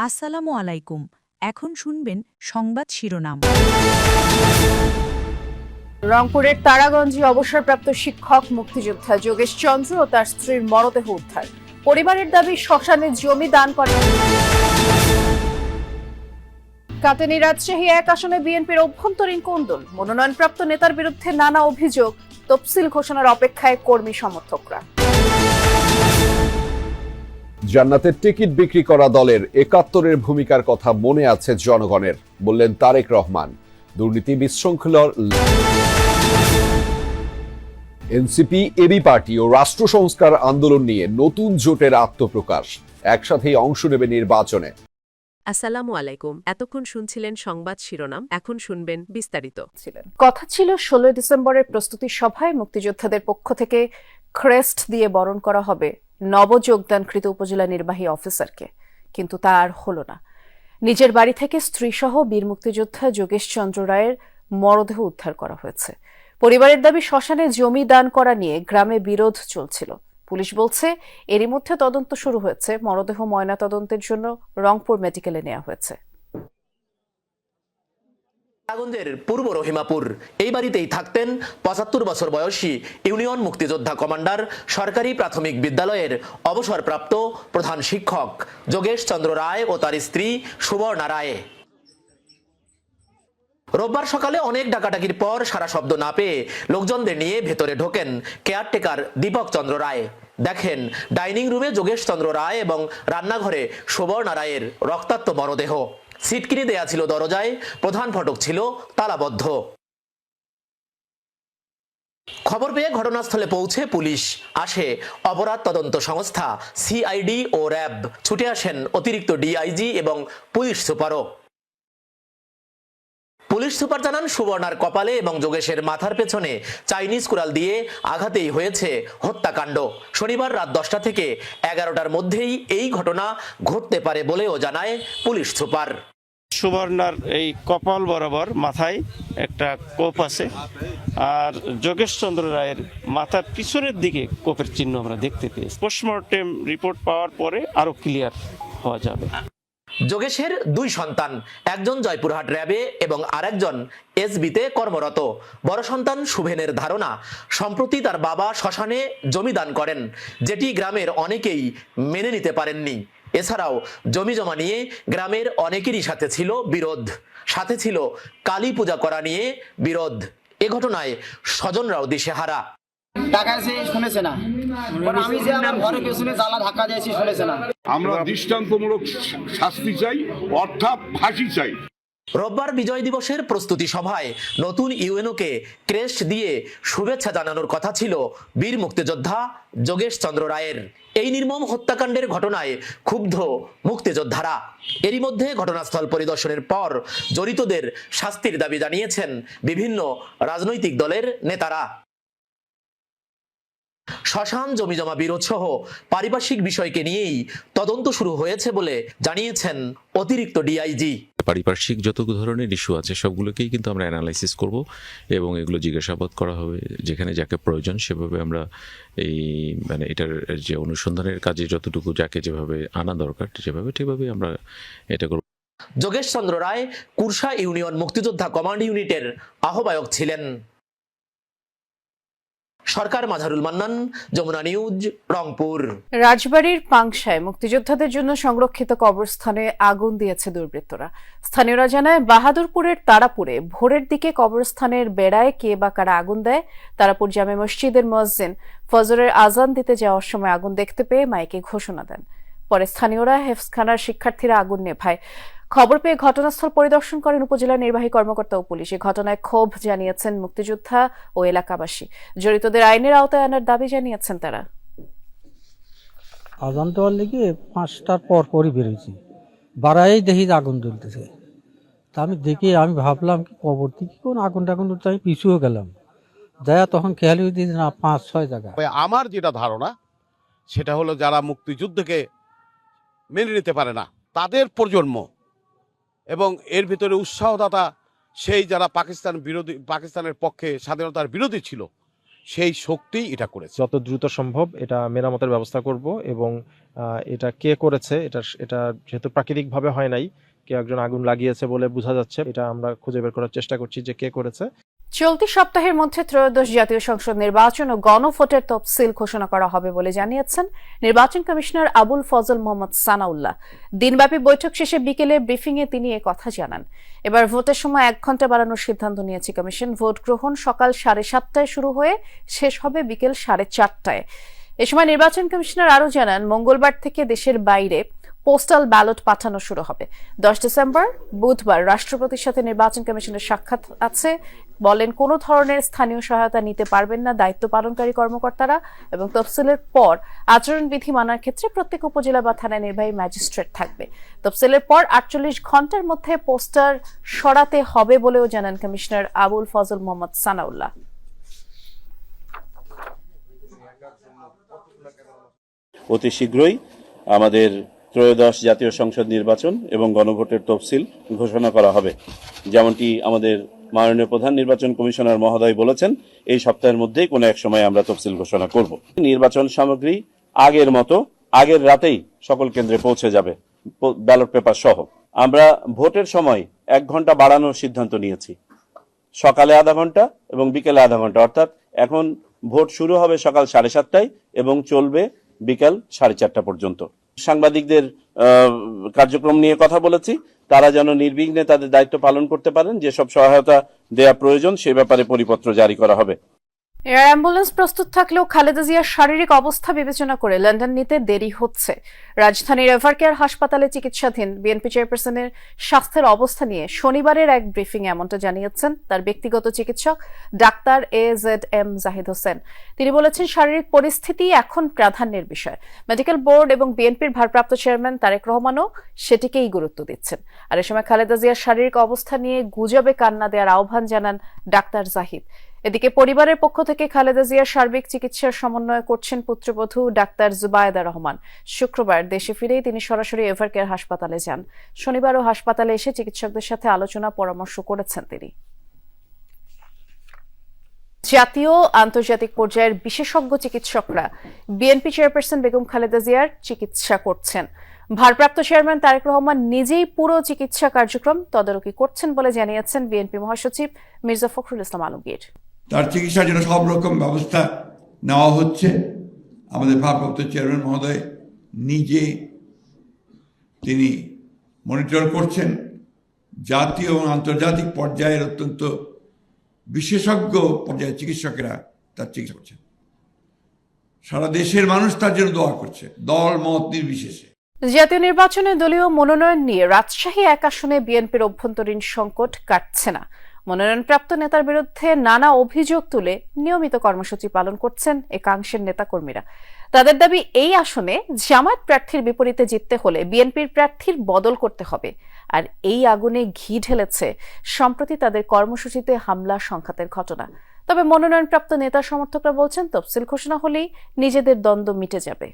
আসসালামু আলাইকুম। এখন শুনবেন সংবাদ শিরোনাম। রংপুরের তারাগঞ্জে অবসরপ্রাপ্ত শিক্ষক মুক্তিযোদ্ধা যোগেশ চন্দ্র ও তার স্ত্রীর মরদেহ উদ্ধার। পরিবারের দাবি শ্মশানে জমি দান করেন। কাটেনী রাজশাহী এক আসনে বিএনপির অভ্যন্তরীণ কোন্দল, মনোনয়নপ্রাপ্ত নেতার বিরুদ্ধে নানা অভিযোগ, তফসিল ঘোষণার অপেক্ষায় কর্মী সমর্থকরা। জান্নাতের টিকিট বিক্রি করা দলের ৭১-এর ভূমিকার কথা মনে আছে জনগণের, বললেন তারেক রহমান। দুর্নীতি বিশৃঙ্খলার এনসিপি, এবি পার্টি ও রাষ্ট্র সংস্কার আন্দোলন নিয়ে নতুন জোটের আত্মপ্রকাশ, একসাথেই অংশ নেবে নির্বাচনে। আসসালামু আলাইকুম। এতক্ষণ শুনছিলেন সংবাদ শিরোনাম, এখন শুনবেন বিস্তারিত। কথা ছিল ১৬ ডিসেম্বরের প্রস্তুতি সভায় মুক্তিযোদ্ধাদের পক্ষ থেকে ক্রেস্ট দিয়ে বরণ করা হবে নবযোগদানকৃত উপজেলা নির্বাহী অফিসারকে, কিন্তু তা আর হল না। নিজের বাড়ি থেকে স্ত্রীসহ বীর মুক্তিযোদ্ধা যোগেশ চন্দ্র রায়ের মরদেহ উদ্ধার করা হয়েছে। পরিবারের দাবি শ্মশানে জমি দান করা নিয়ে গ্রামে বিরোধ চলছিল। পুলিশ বলছে এরই মধ্যে তদন্ত শুরু হয়েছে। মরদেহ ময়না তদন্তের জন্য রংপুর মেডিকেলে নেওয়া হয়েছে। তারাগঞ্জের পূর্ব রহিমাপুর এই বাড়িতেই থাকতেন ৭৫ বছর বয়সী ইউনিয়ন মুক্তিযোদ্ধা কমান্ডার সরকারি প্রাথমিক বিদ্যালয়ের অবসরপ্রাপ্ত প্রধান শিক্ষক যোগেশ চন্দ্র রায় ও তার স্ত্রী সুবর্ণা রায়। রোববার সকালে অনেক ডাকাডাকির পর সারা শব্দ না পেয়ে লোকজনদের নিয়ে ভেতরে ঢোকেন কেয়ারটেকার দীপক চন্দ্র রায়। দেখেন ডাইনিং রুমে যোগেশ চন্দ্র রায় এবং রান্নাঘরে সুবর্ণা রায়ের রক্তাক্ত মরদেহ। সিটকিনি দেয়া ছিল দরজায়, প্রধান ফটক ছিল তালাবদ্ধ। খবর পেয়ে ঘটনাস্থলে পৌঁছে পুলিশ আসে, অপরাধ তদন্ত সংস্থা সিআইডি ও র্যাব, ছুটে আসেন অতিরিক্ত ডিআইজি এবং পুলিশ সুপারও। পুলিশ সুপার জানান, সুবর্ণার কপালে এবং যোগেশের মাথার পেছনে চাইনিজ কুড়াল দিয়ে আঘাতেই হয়েছে হত্যাকাণ্ড। শনিবার রাত 10টা থেকে 11টার মধ্যেই এই ঘটনা ঘটতে পারে বলেও জানায় পুলিশ সুপার। সুবর্ণার এই কপাল বরাবর মাথায় একটা কোপ আছে, আর যোগেশ চন্দ্র রায়ের মাথার পিছনের দিকে কোপের চিহ্ন আমরা দেখতে পেয়েছি। পোস্টমর্টেম রিপোর্ট পাওয়ার পরে আরো ক্লিয়ার হওয়া যাবে। যোগেশের 2 সন্তান, একজন জয়পুরহাট র্যাবে এবং আরেকজন এসবিতে কর্মরত। বড় সন্তান শুভেনের ধারণা, সম্প্রতি তার বাবা শ্মশানে জমি দান করেন, যেটি গ্রামের অনেকেই মেনে নিতে পারেননি। এছাড়াও জমি জমা নিয়ে গ্রামের অনেকেরই সাথে ছিল বিরোধ, সাথে ছিল কালী পূজা করা নিয়ে বিরোধ। এ ঘটনায় স্বজনরাও দিশেহারা। শুনেছে না, আমি যে আমার ঘরে পেছনে জ্বালা ধাক্কা দিয়েছি শুনেছে না। আমরা দৃষ্টান্তমূলক শাস্তি চাই, অর্থাৎ ফাঁসি চাই। রোববার বিজয় দিবসের প্রস্তুতি সভায় নতুন ইউএনওকে ক্রেস্ট দিয়ে শুভেচ্ছা জানানোর কথা ছিল বীর মুক্তিযোদ্ধা যোগেশ চন্দ্র রায়ের। এই নির্মম হত্যাকাণ্ডের ঘটনায় ক্ষুব্ধ মুক্তিযোদ্ধারা। এরই মধ্যে ঘটনাস্থল পরিদর্শনের পর জড়িতদের শাস্তির দাবি জানিয়েছেন বিভিন্ন রাজনৈতিক দলের নেতারা। শ্মশান জমিজমা বিরোধ সহ পারিপার্শ্বিক বিষয়কে নিয়েই তদন্ত শুরু হয়েছে বলে জানিয়েছেন অতিরিক্ত ডিআইজি। পারিপার্শ্বিক যত ধরনের ইস্যু আছে সবগুলোকেই কিন্তু আমরা অ্যানালাইসিস করব এবং এগুলো জিজ্ঞাসাবাদ করা হবে, যেখানে যাকে প্রয়োজন সেভাবে আমরা এই এটার যে অনুসন্ধানের কাজে যতটুকু যাকে যেভাবে আনা দরকার ঠিকভাবে আমরা এটা করব। যোগেশ চন্দ্র রায় কুরসা ইউনিয়ন মুক্তিযোদ্ধা কমান্ড ইউনিটের আহ্বায়ক ছিলেন। সরকার মাঝারুল মান্নান, যমুনা নিউজ, রংপুর। রাজবাড়ীর পাংশায় মুক্তিযোদ্ধাদের জন্য সংরক্ষিত কবরস্থানে আগুন দিয়েছে দুর্বৃত্তরা। স্থানীয়রা জানায়, বাহাদুরপুরের তারাপুরে ভোরের দিকে কবরস্থানের বেড়ায় কে বা কারা আগুন দেয়। তারাপুর জামে মসজিদের মুয়াজ্জিন ফজরের আজান দিতে যাওয়ার সময় আগুন দেখতে পেয়ে মাইকে ঘোষণা দেন। পরে স্থানীয়রা হেফজখানার শিক্ষার্থীরা আগুন নেভায়। খবর পেয়ে ঘটনাস্থল পরিদর্শন করেন উপজেলা নির্বাহী কর্মকর্তা ও পুলিশ। এই ঘটনায় ক্ষোভ জানিয়েছেন মুক্তিযোদ্ধা ও এলাকাবাসী। জড়িতদের আইনের আওতায় আনার দাবি জানিয়েছেন তারা। আজান দেওয়ার লেগে 5টার পর পরই বেরিয়েছি, বাড়াই দেখি আগুন জ্বলতেছে। তা আমি ভাবলাম কি কবর থেকে কোন আগুন উঠতে, আমি পিছুও গেলাম, যায়া তখন খেয়াল হয়ে দিয়েছে না 5-6 জায়গা। আমার যেটা ধারণা সেটা হলো, যারা মুক্তিযুদ্ধকে মেনে নিতে পারে না তাদের প্রজন্ম এবং এর ভিতরে উৎসাহদাতা সেই যারা পাকিস্তানের পক্ষে স্বাধীনতার বিরোধী ছিল, সেই শক্তি এটা করেছে। যত দ্রুত সম্ভব এটা মেরামতের ব্যবস্থা করব এবং এটা কে করেছে এটা যেহেতু প্রাকৃতিকভাবে হয় নাই, কেউ একজন আগুন লাগিয়েছে বলে বোঝা যাচ্ছে, এটা আমরা খুঁজে বের করার চেষ্টা করছি যে কে করেছে। চলতি সপ্তাহের মধ্যে ত্রয়োদশ জাতীয় সংসদ নির্বাচন ও গণভোটের তফসিল ঘোষণা করা হবে বলে জানিয়েছেন নির্বাচন কমিশনার আবুল ফজল মোহাম্মদ সানাউল্লাহ। দিনব্যাপী বৈঠক শেষে বিকেলে ব্রিফিংয়ে তিনি কথা জানান। এবার ভোটের সময় 1 ঘন্টা বাড়ানোর সিদ্ধান্ত নিয়েছে কমিশন। ভোট গ্রহণ সকাল 7:30টায় শুরু হয়ে শেষ হবে বিকেল 4:30টায়। এ সময় নির্বাচন কমিশনার আরও জানান, মঙ্গলবার থেকে দেশের বাইরে পোস্টাল ব্যালট পাঠানো শুরু হবে। 10 ডিসেম্বর বুধবার রাষ্ট্রপতির সাথে নির্বাচন কমিশনের সাক্ষাৎ আছে। বলেন, কোনো ধরনের স্থানীয় সহায়তা নিতে পারবেন না দায়িত্ব পালনকারী কর্মকর্তারা, এবং তফসিলের পর আচরণবিধি মানার ক্ষেত্রে প্রত্যেক উপজেলা বা থানায় নির্বাহী ম্যাজিস্ট্রেট থাকবে। তফসিলের পর 48 ঘন্টার মধ্যে পোস্টার সরাতে হবে বলেও জানান কমিশনার আবুল ফজল মোহাম্মদ সানাউল্লাহ। অতি শীঘ্রই আমাদের ত্রয়োদশ জাতীয় সংসদ নির্বাচন এবং গণভোটের তফসিল ঘোষণা করা হবে। যেমনটি আমাদের মাননীয় প্রধান নির্বাচন কমিশনার মহোদয় বলেছেন, এই সপ্তাহের মধ্যেই কোনো এক সময় আমরা তফসিল ঘোষণা করব। নির্বাচন সামগ্রী আগের মতো আগের রাতেই সকল কেন্দ্রে পৌঁছে যাবে, ব্যালট পেপার সহ। আমরা ভোটের সময় 1 ঘন্টা বাড়ানোর সিদ্ধান্ত নিয়েছি, সকালে আধা ঘন্টা এবং বিকেলে আধা ঘন্টা। অর্থাৎ এখন ভোট শুরু হবে সকাল 7:30টায় এবং চলবে বিকাল 4:30টা পর্যন্ত। সাংবাদিকদের কার্যক্রম নিয়ে কথা বলেছি, তারা যেন নির্বিঘ্নে তাদের দায়িত্ব পালন করতে পারেন। যেসব সহায়তা দেয়া প্রয়োজন সে ব্যাপারে পরিপত্র জারি করা হবে। এয়ার অ্যাম্বুলেন্স প্রস্তুত থাকলেও খালেদা জিয়ার শারীরিক অবস্থা বিবেচনা করে লন্ডন নিতে দেরি হচ্ছে। রাজধানীর এভারকেয়ার হাসপাতালে চিকিৎসাধীন বিএনপি চেয়ারপারসনের স্বাস্থ্যের অবস্থা নিয়ে শনিবারের এক ব্রিফিং এমনটা জানিয়েছেন তার ব্যক্তিগত চিকিৎসক ডাক্তার AZM জাহিদ হোসেন। তিনি বলেছেন, শারীরিক পরিস্থিতি এখন প্রাধান্যের বিষয়। মেডিকেল বোর্ড এবং বিএনপির ভারপ্রাপ্ত চেয়ারম্যান তারেক রহমানও সেটিকেই গুরুত্ব দিচ্ছেন। আর এ সময় খালেদা জিয়ার শারীরিক অবস্থা নিয়ে গুজবে কান্না দেওয়ার আহ্বান জানান ডাক্তার জাহিদ। এদিকে পরিবারের পক্ষ থেকে খালেদা জিয়ার সার্বিক চিকিৎসার সমন্বয় করছেন পুত্রবধূ ডাক্তার জুবায়েদা রহমান। শুক্রবার দেশে ফিরেই তিনি সরাসরি এভারকেয়ার হাসপাতালে যান। শনিবারও হাসপাতালে এসে চিকিৎসকদের সাথে আলোচনা পরামর্শ করেছেন তিনি। জাতীয় আন্তর্জাতিক পর্যায়ের বিশেষজ্ঞ চিকিৎসকরা বিএনপি চেয়ারপারসন বেগম খালেদা জিয়ার চিকিৎসা করছেন। ভারপ্রাপ্ত চেয়ারম্যান তারেক রহমান নিজেই পুরো চিকিৎসা কার্যক্রম তদারকি করছেন বলে জানিয়েছেন বিএনপি মহাসচিব মির্জা ফখরুল ইসলাম আলমগীর। তার চিকিৎসার জন্য সব রকম ব্যবস্থা নেওয়া হচ্ছে। আমাদের ভারপ্রাপ্ত চেয়ারম্যান মহোদয় নিজে তিনি মনিটর করছেন। জাতীয় এবং আন্তর্জাতিক পর্যায়ের অত্যন্ত বিশেষজ্ঞ পর্যায়ের চিকিৎসকেরা তার চিকিৎসা করছেন। সারা দেশের মানুষ তার জন্য দোয়া করছে, দল মত নির্বিশেষে। জাতীয় নির্বাচনে দলীয় মনোনয়ন নিয়ে রাজশাহী 1 আসনে বিএনপির অভ্যন্তরীণ সংকট কাটছে না। মনোনয়নপ্রাপ্ত নেতার বিরুদ্ধে নানা অভিযোগ তুলে নিয়মিত কর্মসূচি পালন করছেন একাংশের নেতাকর্মীরা। তাদের দাবি, এই আসনে জামায়াত প্রার্থীর বিপরীতে জিততে হলে বিএনপির প্রার্থীর বদল করতে হবে। আর এই আগুনে ঘি ঢেলেছে সম্প্রতি তাদের কর্মসূচিতে হামলা সংঘাতের ঘটনা। তবে মনোনয়নপ্রাপ্ত নেতা সমর্থকরা বলছেন, তফসিল ঘোষণা হলেই নিজেদের দ্বন্দ্ব মিটে যাবে।